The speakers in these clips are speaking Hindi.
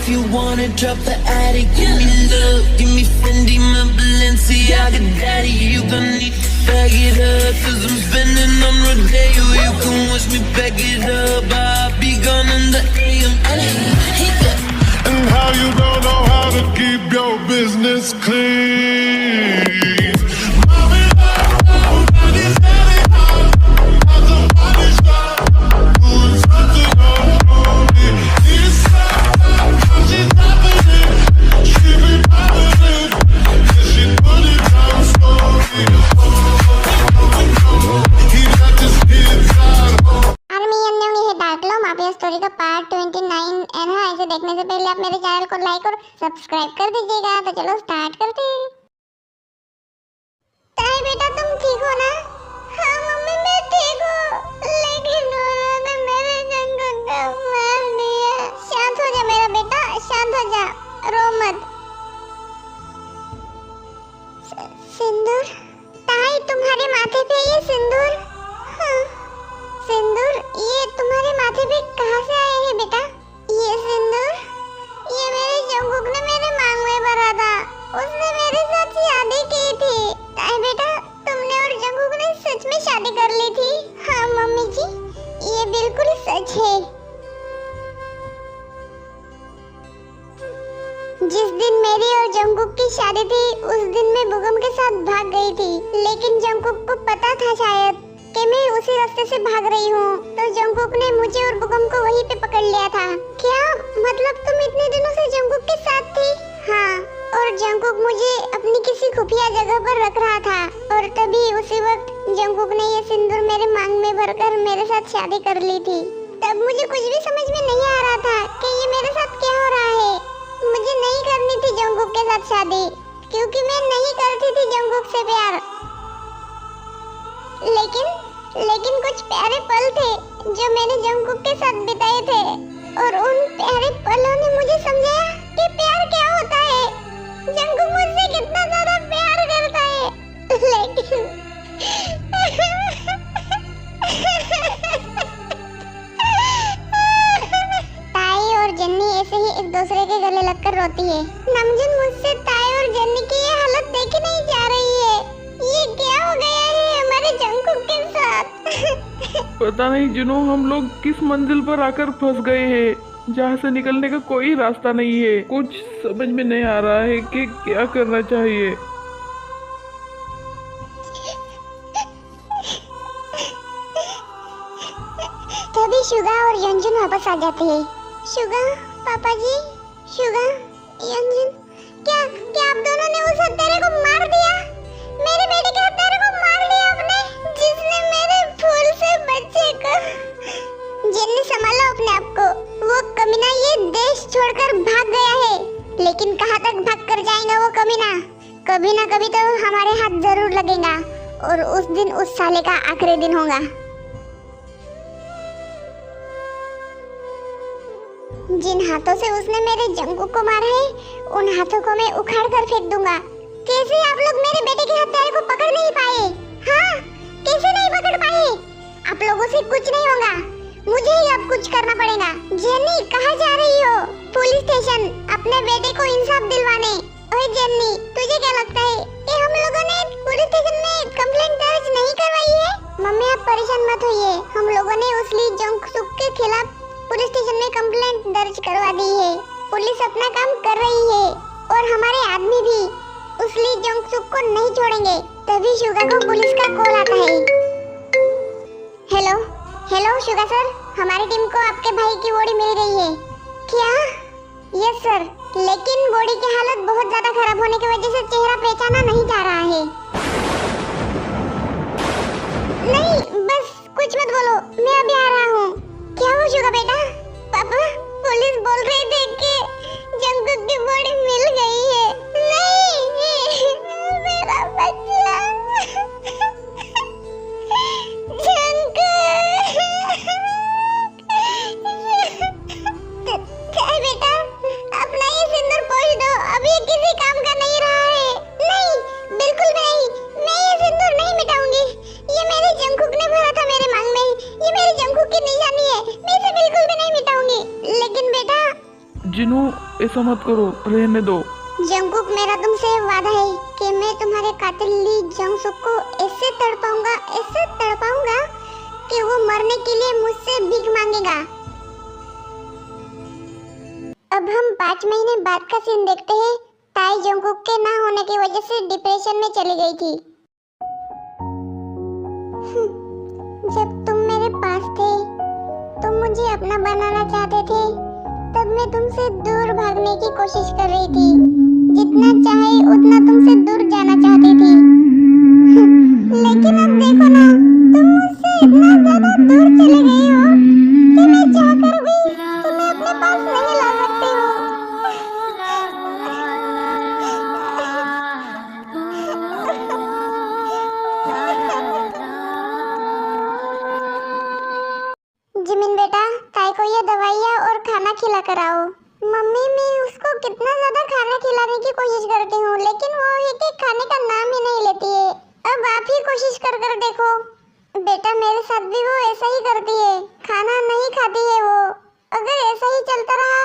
if you wanna drop the attic. Give me love, give me Fendi, my Balenciaga daddy. You gon' need to bag it up, cause I'm spending on Rodeo. You can watch me back it up, I'll be gone in the AM. And how you don't know how to keep your business clean. Story का पार्ट 29 है ना। इसे देखने से पहले आप मेरे चैनल को लाइक और सब्सक्राइब कर दीजिएगा। तो चलो स्टार्ट करते हैं। ताई बेटा तुम ठीक हो ना? हाँ मम्मी मैं ठीक हूँ, लेकिन उन्होंने मेरे जंगल को मार दिया। शांत हो जा मेरा बेटा, शांत हो जा, रो मत। सिंदूर ताई तुम्हारे माथे पे ये सिंदूर? हाँ सिंदूर ये तुम्हारे माथे पे कहाँ से आए हैं बेटा? ये सिंदूर ये मेरे जंगुक ने मेरे मांग में भरा था, उसने मेरे साथ शादी की थी। ताई बेटा तुमने और जंगुक ने सच में शादी कर ली थी? हाँ मम्मी जी ये बिल्कुल सच है। जिस दिन मेरी और जंगुक की शादी थी उस दिन मैं बुगम के साथ भाग गई थी, लेकिन जंगुक को पता था शायद कि मैं उसी रास्ते से भाग रही हूँ, तो जंगकुक ने मुझे और बुगम को वहीं पे पकड़ लिया था। क्या मतलब तुम इतने दिनों से जंगकुक के साथ थी? हाँ और जंगकुक मुझे अपनी किसी खुफिया जगह पर रख रहा था और तभी उसी वक्त जंगकुक ने ये सिंदूर मेरे मांग में भरकर मेरे साथ शादी कर ली थी। तब मुझे कुछ भी समझ में नहीं आ रहा था कि ये मेरे साथ क्या हो रहा है। मुझे नहीं करनी थी जंगकुक के साथ शादी, क्योंकि मैं नहीं करती थी जंगकुक से प्यार। लेकिन कुछ प्यारे पल थे जो मैंने जंगकुक के साथ बिताए थे और उन प्यारे पलों ने मुझे समझाया कि प्यार क्या होता है। जंगकुक मुझसे कितना ज्यादा प्यार करता है, लेकिन ताई और जन्नी ऐसे ही एक दूसरे के गले लगकर रोती है। नमजन मुझसे ताई और जन्नी की ये हालत देखी नहीं जा रही है। ये क्या हो गया है हमारे जंगकुक के साथ? पता नहीं जिनो, हम लोग किस मंजिल पर आकर फंस गए हैं जहाँ से निकलने का कोई रास्ता नहीं है। कुछ समझ में नहीं आ रहा है कि क्या करना चाहिए। तभी शुगा और यंजन वापस आ जाते हैं। शुगा पापा जी, शुगा यंजन, क्या आप दोनों ने उस हत्यारे को मार दिया? मेरे बेटे के हत्यारे को मार दिया आपने, जिसने मेरे फूल से बच्चे को। जिन्नी संभालो अपने आप को, वो कमीना ये देश छोड़कर भाग गया है, लेकिन कहाँ तक भाग कर जाएगा वो कमीना? कभी ना कभी तो हमारे हाथ जरूर लगेगा और उस दिन उस साले का आखिरी दिन होगा। जिन हाथों से उसने मेरे जंगकुक को मारा है उन हाथों को मैं उखाड़ कर फेंक दूंगा। कैसे आप लोग मेरे बेटे के हत्यारे को पकड़ नहीं पाए? हाँ कैसे नहीं पकड़ पाए? आप लोगों से कुछ नहीं होगा, मुझे ही अब कुछ करना पड़ेगा। जेनी कहाँ जा रही हो? पुलिस स्टेशन अपने बेटे को इंसाफ दिलवाने। ओए जेनी तुझे क्या लगता है कि हम लोगों ने पुलिस स्टेशन में कंप्लेंट दर्ज नहीं करवाई है? मम्मी आप परेशान मत होइए, हम लोगों ने उसली जंगकुक के खिलाफ पुलिस स्टेशन में कंप्लेंट दर्ज करवा दी है। पुलिस अपना काम कर रही है और हमारे आदमी भी उसली जंगकुक को नहीं छोड़ेंगे। तभी शुगा को पुलिस का कॉल आता है। हेलो शुगा सर, हमारी टीम को आपके भाई की बॉडी मिल गई है। क्या? यस सर, लेकिन बॉडी की हालत बहुत ज्यादा खराब होने की वजह से चेहरा पहचाना नहीं जा रहा है। नहीं बस कुछ मत बोलो, मैं अभी आ रहा हूँ। क्या हो शुगा बेटा? पापा पुलिस बोल रही थी कि जंगकुक की बॉडी मिल गई है। नहीं मेरा बच्चा जंगकुक। क्या बेटा अपना ये सिंदूर पोंछ दो, अब ये किसी काम का नहीं रहा है। नहीं बिल्कुल भी नहीं, मैं ये सिंदूर नहीं मिटाऊंगी। ये मेरे जंगकुक ने भरा था मेरे मांग में, ये मेरे जंगकुक की निशानी है, मैं इसे बिल्कुल भी नहीं मिटाऊंगी। लेकिन बेटा जिनू ऐसा मत करो, रहने दो। जंगकुक, मेरा तुमसे वादा है कि मैं तुम्हारे कातिल ली जंगसुक को ऐसे तड़पाऊंगा कि वो मरने के लिए मुझसे भीख मांगेगा। अब हम 5 महीने बाद का सीन देखते हैं। ताई जंगकुक के ना होने की वजह से डिप्रेशन में चली गई थी। जब तुम मेरे पास थे, तुम मुझे अपना बनाना चाहते थे, तब मैं तुमसे दूर भागने की कोशिश कर रही थी। जितना चाहे उतना तुमसे दूर जाना चाहती थी। लेकिन अब देखो ना, तुम मुझसे इतना ज्यादा दूर चले गई हो कि मैं चाहकर भी तुम्हें अपने पास नहीं ला सकती हूँ। जिमिन बेटा, ताई को ये दवाइयाँ और खाना खिला कर आओ। मम्मी, मैं उसको कितना ज्यादा खाना खिलाने की कोशिश करती हूँ, लेकिन वो एक एक खाने का नाम ही नहीं लेती है। अब आप ही कोशिश कर देखो। बेटा, मेरे साथ भी वो ऐसा ही करती है, खाना नहीं खाती है वो। अगर ऐसा ही चलता रहा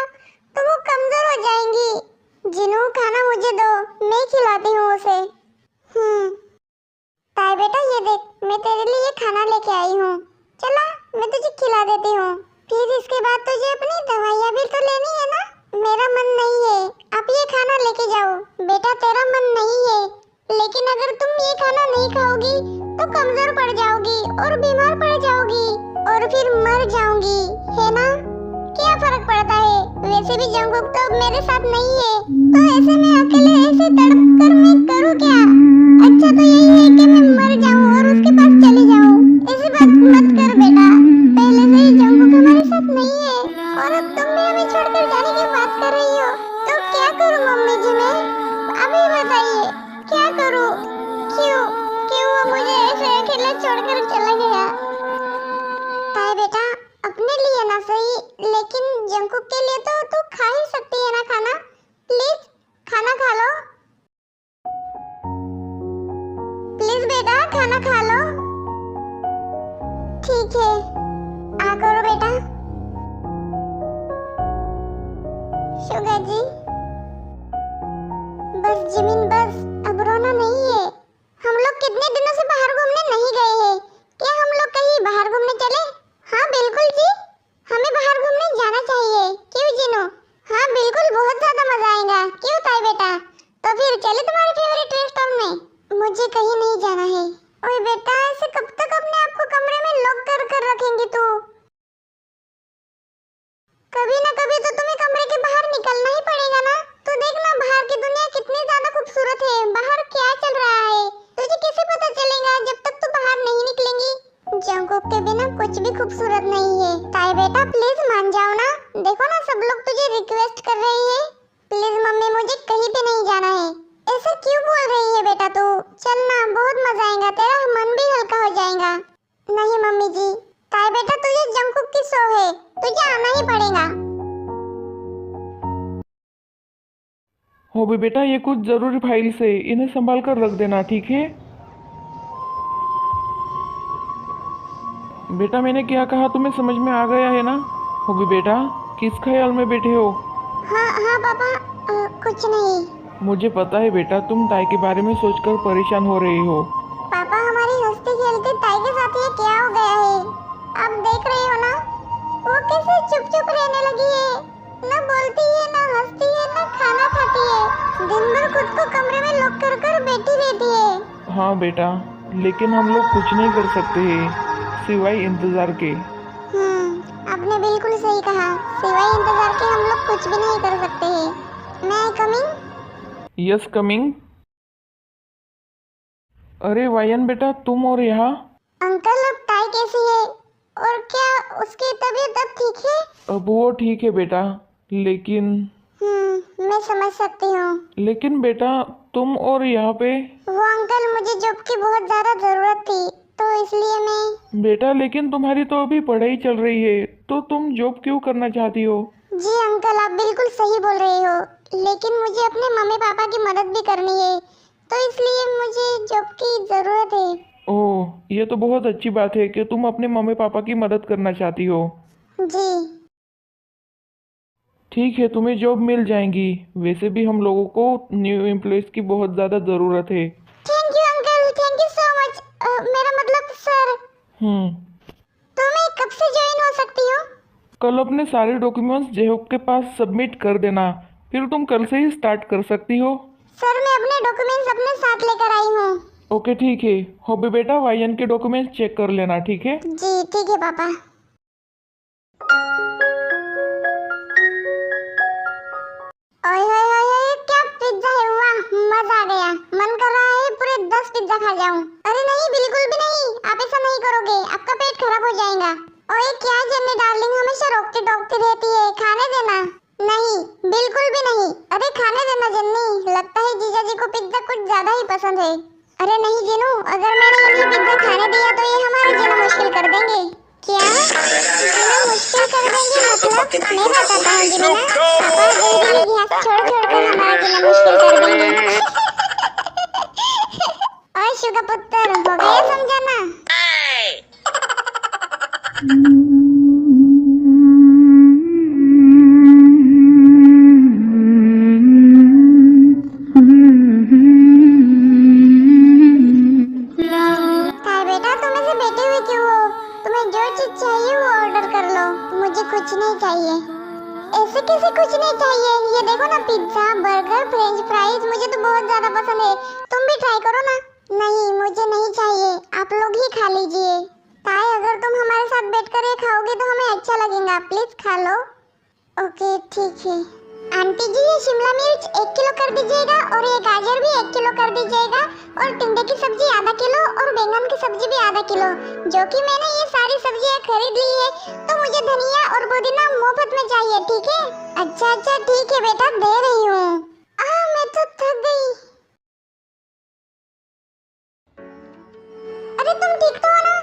तो वो कमजोर हो जाएंगी। जिनू, खाना मुझे दो, मैं खिलाती हूँ उसे। ताई बेटा, ये देख, मैं तेरे लिए खाना लेके आई हूँ। चला, मैं तुझे खिला देती हूँ। फिर इसके बाद तुझे अपनी दवाइयाँ भी तो लेनी है ना। मेरा मन नहीं है, आप ये खाना लेके जाओ। बेटा, तेरा मन नहीं है, लेकिन अगर तुम ये खाना नहीं खाओगी तो कमजोर पड़ जाओगी और बीमार पड़ जाओगी और फिर मर जाओगी, है ना? क्या फर्क पड़ता है? वैसे भी जंगकुक तो अब मेरे साथ नहीं है, तो ऐसे में अकेले ऐसे तड़प कर मैं करूँ क्या? अच्छा तो यही है कि मैं मर जाऊँ और उसके पास चली जाऊँ। ऐसी बात मत कर बेटा, पहले से ही जंगकुक हमारे साथ नहीं है और अब तुम भी हमें छोड़कर जाने की बात कर रही हो। तो क्या करूँ मम्मी जी मैं? अभी बताइए, क्या करूँ? क्यों वो मुझे ऐसे अकेले छोड़कर चला गया? ताई बेटा, अपने लिए ना सही, लेकिन जंगकुक के लिए तो तू खा ही सकती है ना खाना। प्लीज खाना खा लो। प्लीज बेटा, खाना खा लो। ठीक है, आ करो बेटा। शुगर जी, बस जिमिन बस, अब रोना नहीं है। हम लोग कितने दिनों से बाहर घूमने नहीं गए हैं। क्या हम लोग कहीं बाहर घूमने चले? हाँ बिल्कुल जी, हमें बाहर घूमने जाना चाहिए। क्यों जिनू? हाँ बिल्कुल, बहुत ज्यादा मजा आएगा। क्यों ताई बेटा? तो फिर चले तुम्हारे फेवरेट रेस्टोरेंट में? मुझे कहीं नहीं जाना है। ओए बेटा, ऐसे कब तक अपने आप को कमरे में लॉक कर रखेंगी तू? कभी ना कभी तो तुम्हें कमरे के बाहर निकलना ही पड़ेगा ना। तू देखना बाहर की दुनिया कितनी ज्यादा खूबसूरत है, बाहर क्या चल रहा है तुझे कैसे पता चलेगा जब तक तू बाहर नहीं निकलेंगी? जंगकुक के बिना कुछ भी खूबसूरत नहीं है। ताई बेटा, प्लीज मान जाओ ना। देखो ना, सब लोग तुझे रिक्वेस्ट कर रही है। प्लीज मम्मी, मुझे कहीं पे नहीं जाना है। ऐसा क्यों बोल रही है बेटा तू? चल ना, बहुत मजा आएगा, तेरा मन भी हल्का हो जाएगा। नहीं मम्मी जी। ताई बेटा, तुझे जंगकुक की सो है, तुझे आना ही पड़ेगा। हो भी बेटा, ये कुछ जरूरी फाइल्स है, इन्हें संभाल कर रख देना, ठीक है? बेटा, मैंने क्या कहा तुम्हें समझ में आ गया है ना? हो भी बेटा, किस ख्याल में बैठे हो? हाँ पापा, कुछ नहीं। मुझे पता है बेटा, तुम ताई के बारे में सोचकर परेशान हो रही हो। पापा, हमारी हंसती खेलती ताई के साथ ये क्या हो गया है? आप देख रहे हो ना, वो कैसे चुप रहने लगी है। न बोलती है, न हंसती है, न खाना खाती है। दिन भर खुद को कमरे में लॉक कर बैठी रहती है। हाँ बेटा, लेकिन हम लोग कुछ नहीं कर सकते हैं सिवाय इंतजार के। आपने बिल्कुल सही कहा, सिवाय इंतजार के हम लोग कुछ भी नहीं कर सकते हैं। मैं कमिंग? Yes coming. अरे वायन बेटा, तुम और यहाँ? अंकल, अब ताई कैसी है और क्या उसकी तबीयत अब ठीक है? अब वो ठीक है बेटा, लेकिन मैं समझ सकती हूँ। लेकिन बेटा, तुम और यहाँ पे? वो अंकल, मुझे जॉब की बहुत ज्यादा जरूरत थी, तो इसलिए मैं। बेटा, लेकिन तुम्हारी तो अभी पढ़ाई चल रही है, तो तुम जॉब क्यों करना चाहती हो? जी अंकल, आप बिल्कुल सही बोल रहे हो, लेकिन मुझे अपने मम्मी पापा की मदद भी करनी है, तो इसलिए मुझे जॉब की जरूरत है। ओह, ये तो बहुत अच्छी बात है कि तुम अपने मम्मी पापा की मदद करना चाहती हो। जी। ठीक है, तुम्हें जॉब मिल जाएंगी। वैसे भी हम लोगों को न्यू एम्प्लॉयज़ की बहुत ज़्यादा ज़रूरत है। Thank you uncle, thank you so much. मेरा मतलब सर, तो मैं कब से ज्वाइन हो सकती हूँ? कल अपने सारे डॉक्यूमेंट्स जेहोक के पास सबमिट कर देना, फिर तुम कल से ही स्टार्ट कर सकती हो। सर मैं अपने डॉक्यूमेंट्स अपने साथ लेकर आई हूँ। ओके ठीक है। होबे बेटा, वायन के डॉक्यूमेंट्स चेक कर लेना, ठीक है? जी ठीक है पापा। ओए ओए ओए ओए, क्या पिज्जा है, वाह मजा आ गया। मन कर रहा है पूरे 10 पिज्जा खा जाऊं। अरे नहीं, बिल्कुल भी नहीं, आप ऐसा नहीं करोगे, आपका पेट खराब हो जाएगा। ओए क्या जन्नी डार्लिंग हमेशा रोकती टोकती रहती है, खाने देना। नहीं, बिल्कुल भी नहीं। अरे खाने देना जन्नी, लगता है जीजा जी को पिज्जा कुछ ज्यादा ही पसंद है। अरे नहीं जीनू, अगर मैंने इन्हें पिज्जा खाने दिया तो ये हमारा जीना मुश्किल कर देंगे। क्या जीना मुश्किल कर देंगे? मतलब मैं बताता हूँ जीना, पापा जल्दी इतिहास छोड़ छोड़ कर हमारा जीना मुश्किल कर देंगे। ओए शुगा पुत्र, हो गया समझाना? काय बेटा, तुम ऐसे बैठे हुए क्यों हो? तुम्हें जो चीज चाहिए वो ऑर्डर कर लो, मुझे कुछ नहीं चाहिए। ऐसे कैसे कुछ नहीं चाहिए? ये देखो ना, पिज्जा, बर्गर, फ्रेंच फ्राइज मुझे तो बहुत ज्यादा पसंद है, तुम भी ट्राई करो ना। नहीं, मुझे नहीं चाहिए, आप लोग ही खा लीजिए। ताई, अगर तुम हमारे साथ बैठकर ये खाओगे तो हमें अच्छा लगेगा, प्लीज खा लो। ओके ठीक है। आंटी जी, ये शिमला मिर्च 1 किलो कर दीजिएगा और ये गाजर भी 1 किलो कर दीजिएगा और टिंडे की सब्जी आधा किलो और बैंगन की सब्जी भी आधा किलो। जो कि मैंने ये सारी सब्जियां खरीद ली है, तो मुझे धनिया और पुदीना मुफ्त में चाहिए, ठीक है? अच्छा अच्छा ठीक है बेटा, दे रही हूँ। मैं तो थक गई। अरे तुम ठीक तो हो ना?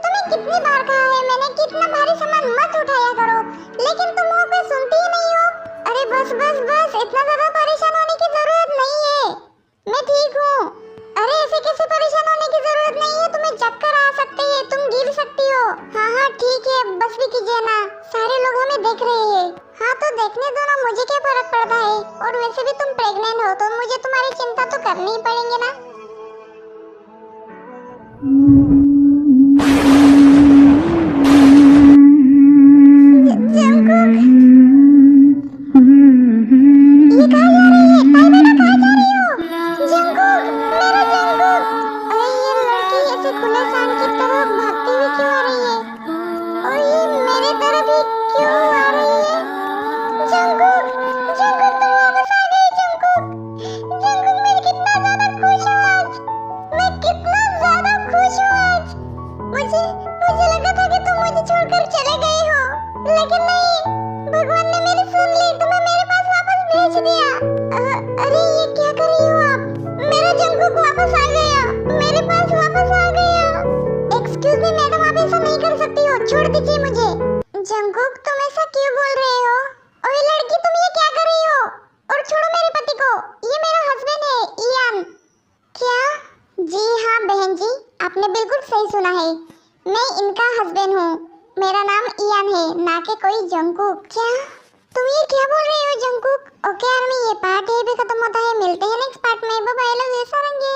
तुम्हें कितनी बार कहा है मैंने कि इतना भारी सामान मत उठाया करो, लेकिन तुम मुंह पे सुनती ही नहीं हो। अरे बस बस बस, इतना ज्यादा परेशान होने की जरूरत नहीं है, मैं ठीक हूँ। अरे ऐसे कैसे परेशान होने की जरूरत नहीं है, तुम्हें चक्कर आ सकते हैं, तुम गिर सकती हो। हाँ हाँ ठीक है, बस भी कीजिए ना, सारे लोग हमें देख रहे हैं। हाँ तो देखने दो ना, मुझे क्या फर्क पड़ता है, और वैसे भी तुम प्रेग्नेंट हो तो मुझे तुम्हारी चिंता तो करनी ही पड़ेगी ना। ये कहाँ जा रही है? ताई बेटा कहाँ जा रही हो? जंगकुक, मेरा जंगकुक। अरे ये लड़की ऐसे खुले शान की तरफ भागती हुई क्यों आ रही है? और ये मेरी तरफ ही क्यों आ रही है? जंगकुक, जंगकुक तुम वापस आ गई जंगकुक। जंगकुक मैं कितना ज्यादा खुश हूँ आज, मैं कितना ज्यादा खुश हूँ आज। मुझे मुझे लगा था कि तुम मुझे छोड़कर चले गए हो, लेकिन नहीं, भगवान ने मेरी सुन ली, तुम्हें मेरे पास वापस भेज दिया। अरे ये क्या कर रही हो आप? मेरा जंगकुक वापस आ गया, मेरे पास वापस आ गया। एक्सक्यूज मी मैडम, आप ऐसा नहीं कर सकती हो, छोड़ दीजिए मुझे। जंगकुक तुम ऐसा क्यों बोल रहे हो? ओए लड़की, तुम ये क्या कर रही हो? और छोड़ो मेरे पति को, ये मेरा हस्बैंड है इयान। क्या? जी हाँ बहन जी, आपने बिल्कुल सही सुना है, मैं इनका हस्बैंड हूँ। मेरा नाम इयान है, ना कि कोई जंगकुक। क्या तुम ये क्या बोल रही हो जंगकुक? ओके आर्मी, ये पार्ट यहीं पे खत्म होता है, मिलते हैं नेक्स्ट पार्ट में। Bye bye, love you सारंगे।